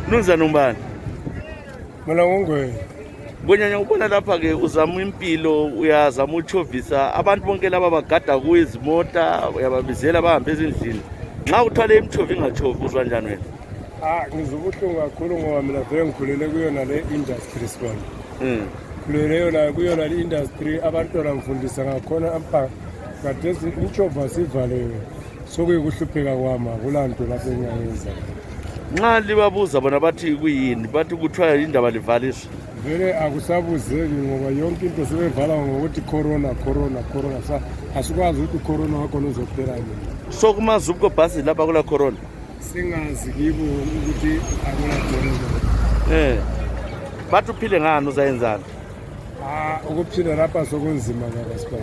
Nunza nombani? Mina ngongwe. Ngonyanya ubona lapha ke uzama impilo uyazama uchovisa abantu bonke laba bagada kuyizimota uyababizela bahambe ezindlini. Nxa uthwale imchovi ingachovi uzwa njani wena? Ngizobuhlungu kakhulu ngoba mina vele ngikhulele kuyona le industry sibona. Khulele yona kuyona le industry abantwana ngifundisa ngakhona apha kade imchova sivalewe. Sokuyikuhlupheka kwami akulanto lapho engiyenza. Nxa libabuza bona bathi kuyini bathi kuthiwa indaba livaliswa. Vele akusabuzeki ngoba yonke into sebevala ngokuthi corona asikwazi ukuthi corona wakhona uzophela nini. So kumaZUPCO bus lapha kula corona singazi kibo ukuthi akula corona. Bathi uphile ngani uzayenzana? Ukuphila lapha sokunzima kakhulu.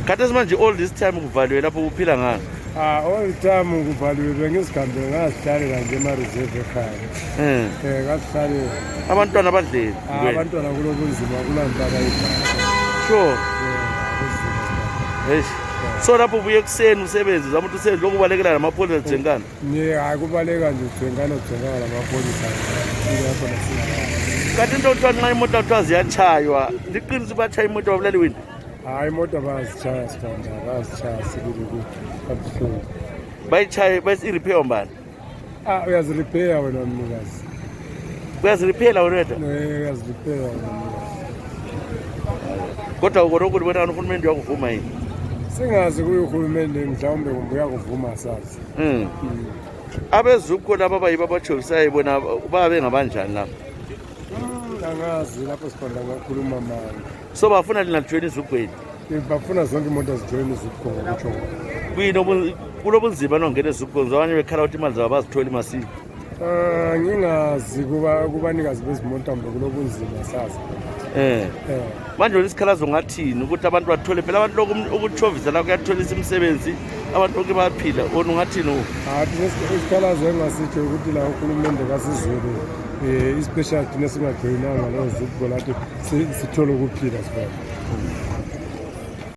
Khathesi manje all this time kuvaliwe lapho uphila ngani? All the time kuvaliwe bengizihambe ngazihlalela nje ema-reserve ekhaya. Ngasihlalela. Abantwana badleni? Abantwana kulobunzima kulanto abayidlala. Sure. Yes. So lapho ubuye ekuseni usebenze uzama ukuthi usebenze lokubalekela namapholisa Jengana? Hayi kubaleka nje Jengana namapholisa. Kanti into othiwa nxa imoto kuthiwa ziyatshaywa liqiniso batshaya imoto babulala wini? Hayi imoto bayazitshaya Sibanda bayazitshaya sibili kabuhlungu. Bayitshaye bayiripeya mbani? Uyaziripeya wena mnikazi. Uyaziriphela wena? Uyaziripeya wena mnikazi. Kodwa ukona ukuthi wena uhulumende uyakuvuma yini? Singazi kuyo uhulumende mhlawumbe kumbe uyakuvuma asazi. AbeZUPCO laba bayiba abachovisayo bona babe ngabanjani lapha? Angazi lapho Sibanda ngakhuluma manje. So bafuna linajoyina iZUPCO yini? Bafuna zonke imoto zijoyine iZUPCO ngokutsho. Kuyini kulobunzima nongena eZUPCO abanye bekhala ukuthi imali zabo bazithola masinya? Ngingazi kubanikazi bezimota mbe kulobunzima sazi. Manje isikhalazo ngathini ukuthi abantu bathole phela abantu lokuchovisa la kuyatholisa imisebenzi abantu bonke bayaphila wona ungathini? Isikhalazo engasitsho ukuthi la uhulumende kasizulu especially thina singajoyinanga leZUPCO lathi sithole ukuphila sibona.